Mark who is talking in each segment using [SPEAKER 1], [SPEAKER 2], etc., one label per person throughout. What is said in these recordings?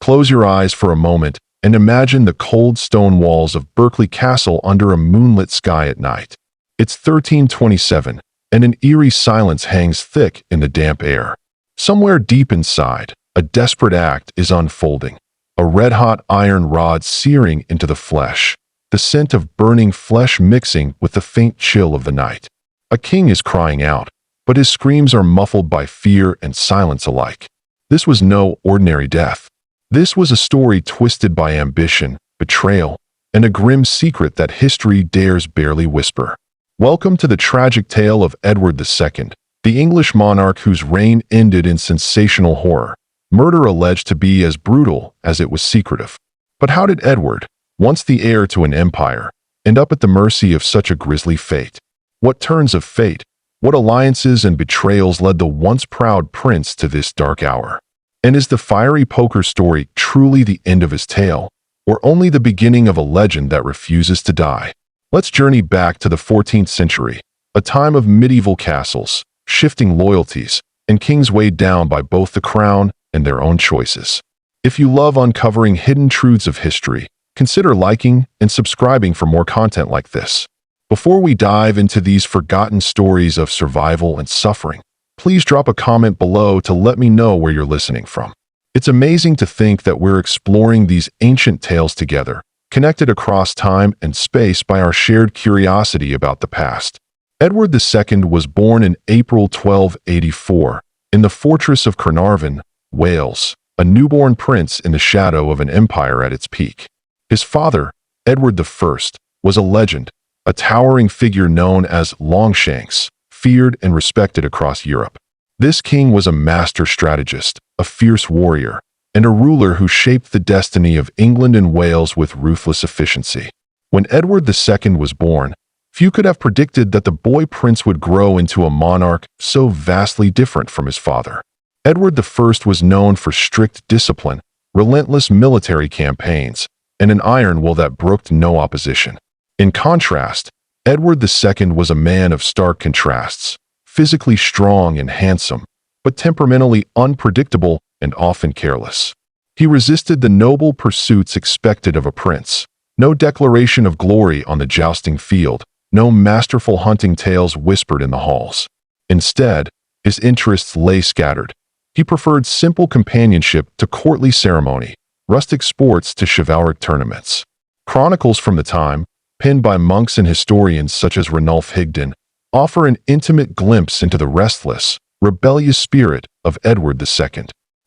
[SPEAKER 1] Close your eyes for a moment and imagine the cold stone walls of Berkeley Castle under a moonlit sky at night. It's 1327, and an eerie silence hangs thick in the damp air. Somewhere deep inside, a desperate act is unfolding. A red-hot iron rod searing into the flesh, the scent of burning flesh mixing with the faint chill of the night. A king is crying out, but his screams are muffled by fear and silence alike. This was no ordinary death. This was a story twisted by ambition, betrayal, and a grim secret that history dares barely whisper. Welcome to the tragic tale of Edward II, the English monarch whose reign ended in sensational horror, murder alleged to be as brutal as it was secretive. But how did Edward, once the heir to an empire, end up at the mercy of such a grisly fate? What turns of fate, what alliances and betrayals led the once proud prince to this dark hour? And is the fiery poker story truly the end of his tale, or only the beginning of a legend that refuses to die? Let's journey back to the 14th century, a time of medieval castles, shifting loyalties, and kings weighed down by both the crown and their own choices. If you love uncovering hidden truths of history, consider liking and subscribing for more content like this. Before we dive into these forgotten stories of survival and suffering, please drop a comment below to let me know where you're listening from. It's amazing to think that we're exploring these ancient tales together, connected across time and space by our shared curiosity about the past. Edward II was born in April 1284 in the fortress of Carnarvon, Wales, a newborn prince in the shadow of an empire at its peak. His father, Edward I, was a legend, a towering figure known as Longshanks, feared and respected across Europe. This king was a master strategist, a fierce warrior, and a ruler who shaped the destiny of England and Wales with ruthless efficiency. When Edward II was born, few could have predicted that the boy prince would grow into a monarch so vastly different from his father. Edward I was known for strict discipline, relentless military campaigns, and an iron will that brooked no opposition. In contrast, Edward II was a man of stark contrasts, physically strong and handsome, but temperamentally unpredictable and often careless. He resisted the noble pursuits expected of a prince. No declaration of glory on the jousting field, no masterful hunting tales whispered in the halls. Instead, his interests lay scattered. He preferred simple companionship to courtly ceremony, rustic sports to chivalric tournaments. Chronicles from the time, penned by monks and historians such as Ranulph Higden, offer an intimate glimpse into the restless, rebellious spirit of Edward II.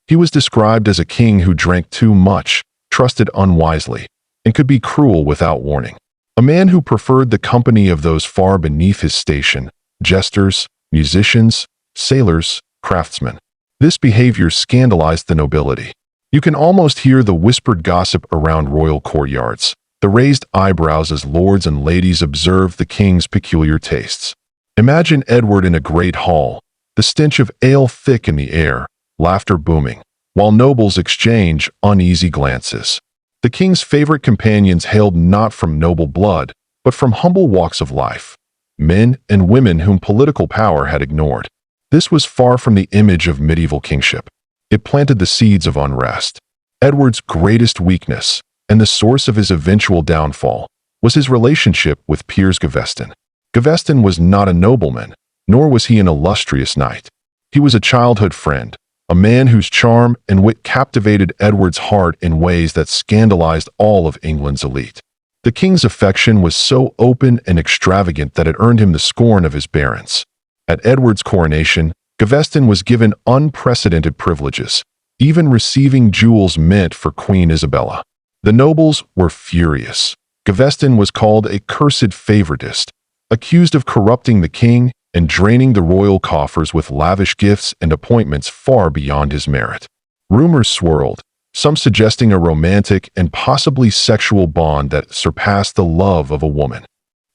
[SPEAKER 1] He was described as a king who drank too much, trusted unwisely, and could be cruel without warning. A man who preferred the company of those far beneath his station, jesters, musicians, sailors, craftsmen. This behavior scandalized the nobility. You can almost hear the whispered gossip around royal courtyards, the raised eyebrows as lords and ladies observed the king's peculiar tastes. Imagine Edward in a great hall, the stench of ale thick in the air, laughter booming, while nobles exchange uneasy glances. The king's favorite companions hailed not from noble blood, but from humble walks of life, men and women whom political power had ignored. This was far from the image of medieval kingship. It planted the seeds of unrest. Edward's greatest weakness, and the source of his eventual downfall, was his relationship with Piers Gaveston. Gaveston was not a nobleman, nor was he an illustrious knight. He was a childhood friend, a man whose charm and wit captivated Edward's heart in ways that scandalized all of England's elite. The king's affection was so open and extravagant that it earned him the scorn of his barons. At Edward's coronation, Gaveston was given unprecedented privileges, even receiving jewels meant for Queen Isabella. The nobles were furious. Gaveston was called a cursed favoritist, accused of corrupting the king and draining the royal coffers with lavish gifts and appointments far beyond his merit. Rumors swirled, some suggesting a romantic and possibly sexual bond that surpassed the love of a woman.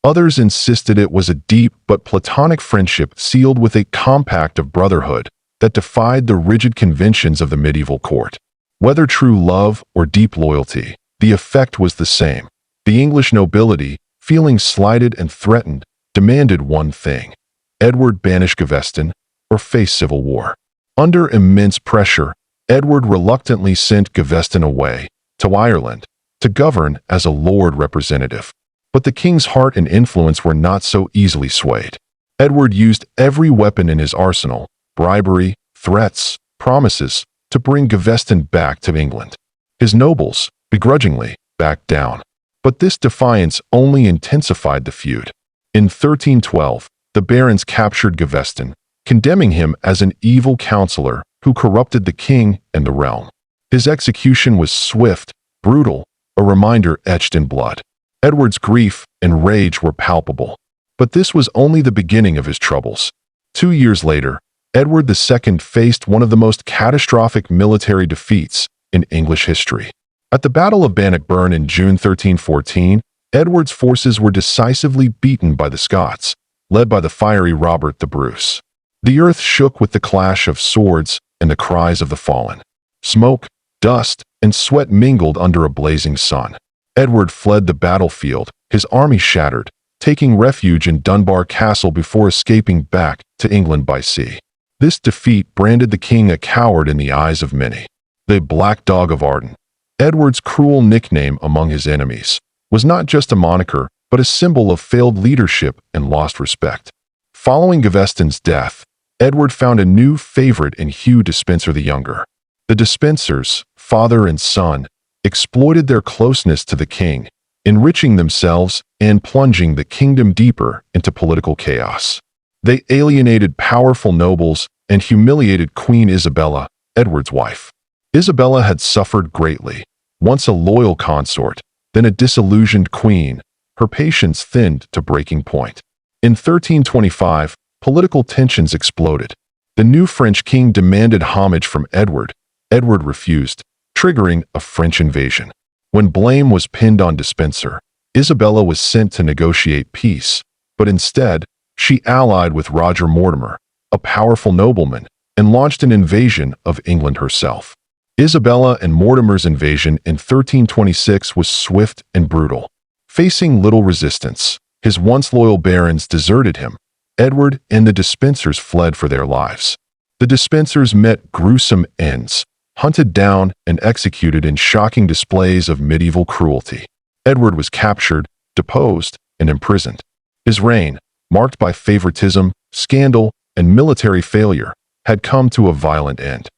[SPEAKER 1] Others insisted it was a deep but platonic friendship sealed with a compact of brotherhood that defied the rigid conventions of the medieval court. Whether true love or deep loyalty, the effect was the same. The English nobility, feeling slighted and threatened, demanded one thing: Edward banish Gaveston or face civil war. Under immense pressure, Edward reluctantly sent Gaveston away to Ireland to govern as a Lord Representative. But the king's heart and influence were not so easily swayed. Edward used every weapon in his arsenal, bribery, threats, promises, to bring Gaveston back to England. His nobles, begrudgingly, backed down. But this defiance only intensified the feud. In 1312, the barons captured Gaveston, condemning him as an evil counselor who corrupted the king and the realm. His execution was swift, brutal, a reminder etched in blood. Edward's grief and rage were palpable. But this was only the beginning of his troubles. 2 years later, Edward II faced one of the most catastrophic military defeats in English history. At the Battle of Bannockburn in June 1314, Edward's forces were decisively beaten by the Scots, led by the fiery Robert the Bruce. The earth shook with the clash of swords and the cries of the fallen. Smoke, dust, and sweat mingled under a blazing sun. Edward fled the battlefield, his army shattered, taking refuge in Dunbar Castle before escaping back to England by sea. This defeat branded the king a coward in the eyes of many. The Black Dog of Arden, Edward's cruel nickname among his enemies, was not just a moniker, but a symbol of failed leadership and lost respect. Following Gaveston's death, Edward found a new favorite in Hugh Despenser the Younger. The Despensers, father and son, exploited their closeness to the king, enriching themselves and plunging the kingdom deeper into political chaos. They alienated powerful nobles and humiliated Queen Isabella, Edward's wife. Isabella had suffered greatly. Once a loyal consort, then a disillusioned queen, her patience thinned to breaking point. In 1325, political tensions exploded. The new French king demanded homage from Edward. Edward refused, triggering a French invasion. When blame was pinned on Despenser, Isabella was sent to negotiate peace, but instead, she allied with Roger Mortimer, a powerful nobleman, and launched an invasion of England herself. Isabella and Mortimer's invasion in 1326 was swift and brutal. Facing little resistance, his once loyal barons deserted him. Edward and the Despensers fled for their lives. The Despensers met gruesome ends, hunted down and executed in shocking displays of medieval cruelty. Edward was captured, deposed, and imprisoned. His reign, marked by favoritism, scandal, and military failure, had come to a violent end.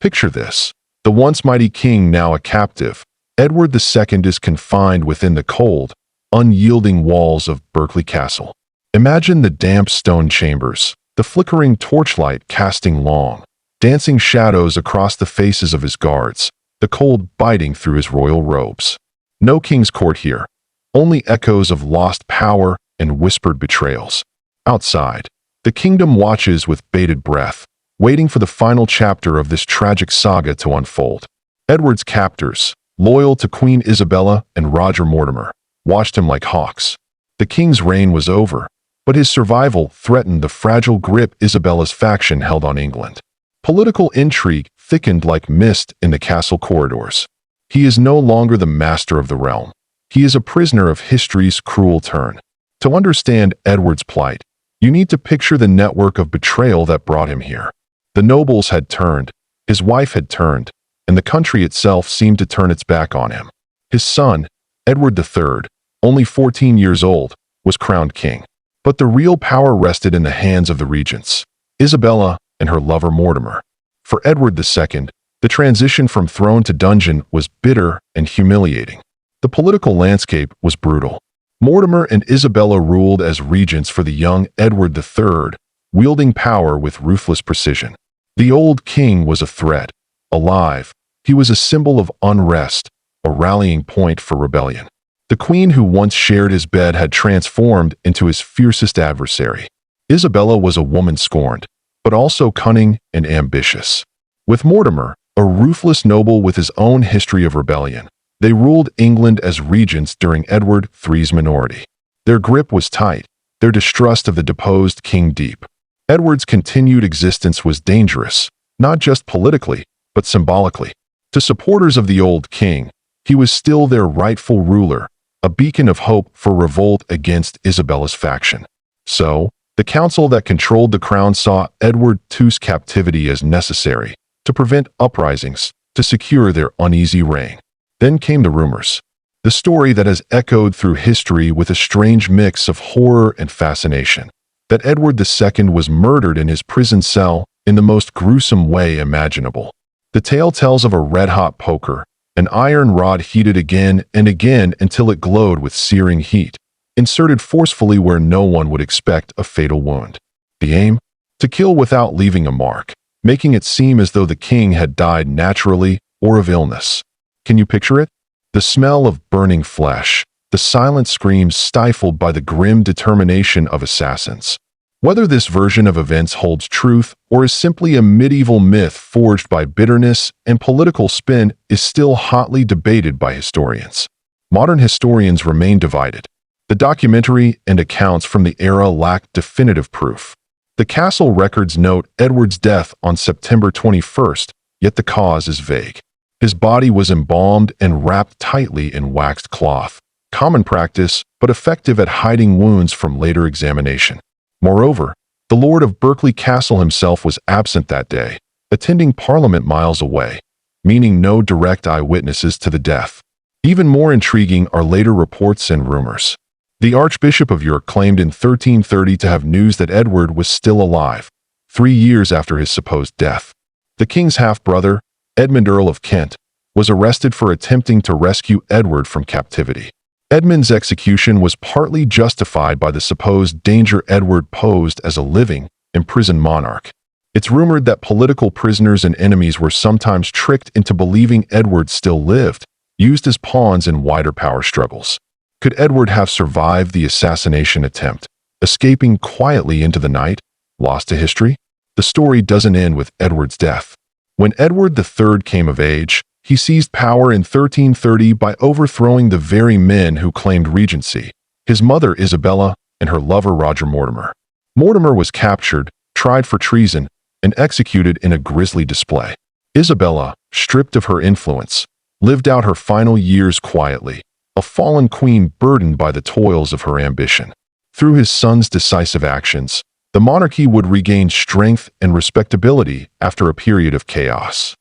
[SPEAKER 1] Picture this. The once mighty king now a captive, Edward II is confined within the cold, unyielding walls of Berkeley Castle. Imagine the damp stone chambers, the flickering torchlight casting long, dancing shadows across the faces of his guards, the cold biting through his royal robes. No king's court here, only echoes of lost power and whispered betrayals. Outside, the kingdom watches with bated breath, waiting for the final chapter of this tragic saga to unfold. Edward's captors, loyal to Queen Isabella and Roger Mortimer, watched him like hawks. The king's reign was over, but his survival threatened the fragile grip Isabella's faction held on England. Political intrigue thickened like mist in the castle corridors. He is no longer the master of the realm. He is a prisoner of history's cruel turn. To understand Edward's plight, you need to picture the network of betrayal that brought him here. The nobles had turned, his wife had turned, and the country itself seemed to turn its back on him. His son, Edward III, only 14 years old, was crowned king. But the real power rested in the hands of the regents, Isabella and her lover Mortimer. For Edward II, the transition from throne to dungeon was bitter and humiliating. The political landscape was brutal. Mortimer and Isabella ruled as regents for the young Edward III, wielding power with ruthless precision. The old king was a threat. Alive, he was a symbol of unrest, a rallying point for rebellion. The queen who once shared his bed had transformed into his fiercest adversary. Isabella was a woman scorned, but also cunning and ambitious. With Mortimer, a ruthless noble with his own history of rebellion, they ruled England as regents during Edward III's minority. Their grip was tight, their distrust of the deposed king deep. Edward's continued existence was dangerous, not just politically, but symbolically. To supporters of the old king, he was still their rightful ruler, a beacon of hope for revolt against Isabella's faction. So, the council that controlled the crown saw Edward II's captivity as necessary to prevent uprisings, to secure their uneasy reign. Then came the rumors. The story that has echoed through history with a strange mix of horror and fascination. That Edward II was murdered in his prison cell in the most gruesome way imaginable. The tale tells of a red-hot poker, an iron rod heated again and again until it glowed with searing heat, inserted forcefully where no one would expect a fatal wound. The aim? To kill without leaving a mark, making it seem as though the king had died naturally or of illness. Can you picture it? The smell of burning flesh, the silent screams stifled by the grim determination of assassins. Whether this version of events holds truth or is simply a medieval myth forged by bitterness and political spin is still hotly debated by historians. Modern historians remain divided. The documentary and accounts from the era lack definitive proof. The castle records note Edward's death on September 21st, yet the cause is vague. His body was embalmed and wrapped tightly in waxed cloth, common practice but effective at hiding wounds from later examination. Moreover, the Lord of Berkeley Castle himself was absent that day, attending Parliament miles away, meaning no direct eyewitnesses to the death. Even more intriguing are later reports and rumors. The Archbishop of York claimed in 1330 to have news that Edward was still alive, 3 years after his supposed death. The king's half-brother, Edmund Earl of Kent, was arrested for attempting to rescue Edward from captivity. Edmund's execution was partly justified by the supposed danger Edward posed as a living, imprisoned monarch. It's rumored that political prisoners and enemies were sometimes tricked into believing Edward still lived, used as pawns in wider power struggles. Could Edward have survived the assassination attempt, escaping quietly into the night, lost to history? The story doesn't end with Edward's death. When Edward III came of age, he seized power in 1330 by overthrowing the very men who claimed regency, his mother Isabella and her lover Roger Mortimer. Mortimer was captured, tried for treason, and executed in a grisly display. Isabella, stripped of her influence, lived out her final years quietly, a fallen queen burdened by the toils of her ambition. Through his son's decisive actions, the monarchy would regain strength and respectability after a period of chaos.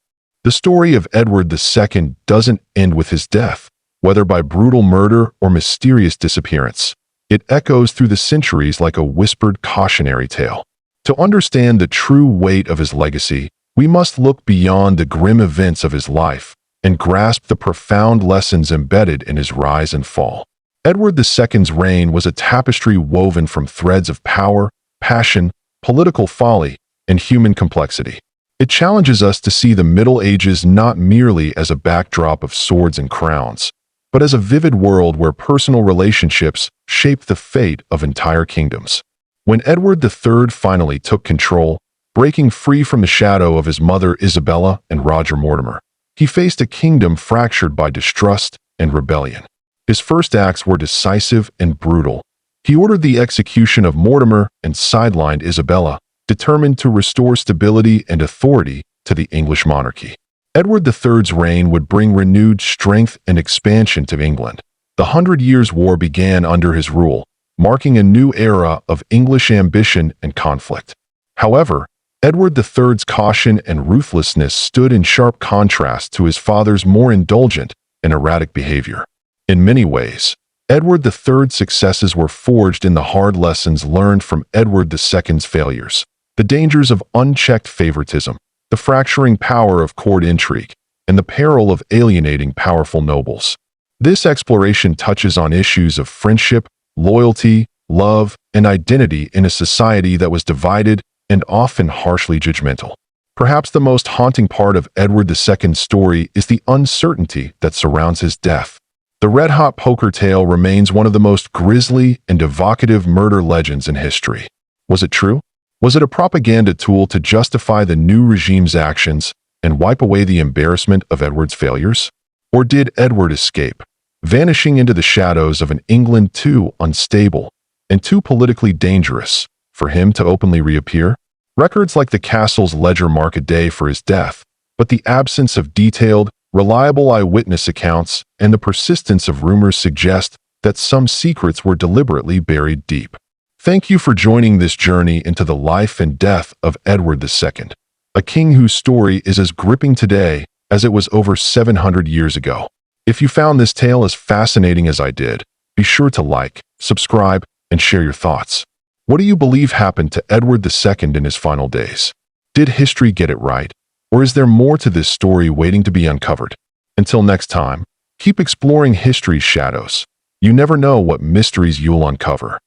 [SPEAKER 1] The story of Edward II doesn't end with his death, whether by brutal murder or mysterious disappearance. It echoes through the centuries like a whispered cautionary tale. To understand the true weight of his legacy, we must look beyond the grim events of his life and grasp the profound lessons embedded in his rise and fall. Edward II's reign was a tapestry woven from threads of power, passion, political folly, and human complexity. It challenges us to see the Middle Ages not merely as a backdrop of swords and crowns, but as a vivid world where personal relationships shape the fate of entire kingdoms. When Edward III finally took control, breaking free from the shadow of his mother Isabella and Roger Mortimer, he faced a kingdom fractured by distrust and rebellion. His first acts were decisive and brutal. He ordered the execution of Mortimer and sidelined Isabella, determined to restore stability and authority to the English monarchy. Edward III's reign would bring renewed strength and expansion to England. The 100 Years' War began under his rule, marking a new era of English ambition and conflict. However, Edward III's caution and ruthlessness stood in sharp contrast to his father's more indulgent and erratic behavior. In many ways, Edward III's successes were forged in the hard lessons learned from Edward II's failures. The dangers of unchecked favoritism, the fracturing power of court intrigue, and the peril of alienating powerful nobles. This exploration touches on issues of friendship, loyalty, love, and identity in a society that was divided and often harshly judgmental. Perhaps the most haunting part of Edward II's story is the uncertainty that surrounds his death. The red-hot poker tale remains one of the most grisly and evocative murder legends in history. Was it true? Was it a propaganda tool to justify the new regime's actions and wipe away the embarrassment of Edward's failures? Or did Edward escape, vanishing into the shadows of an England too unstable and too politically dangerous for him to openly reappear? Records like the castle's ledger mark a day for his death, but the absence of detailed, reliable eyewitness accounts and the persistence of rumors suggest that some secrets were deliberately buried deep. Thank you for joining this journey into the life and death of Edward II, a king whose story is as gripping today as it was over 700 years ago. If you found this tale as fascinating as I did, be sure to like, subscribe, and share your thoughts. What do you believe happened to Edward II in his final days? Did history get it right? Or is there more to this story waiting to be uncovered? Until next time, keep exploring history's shadows. You never know what mysteries you'll uncover.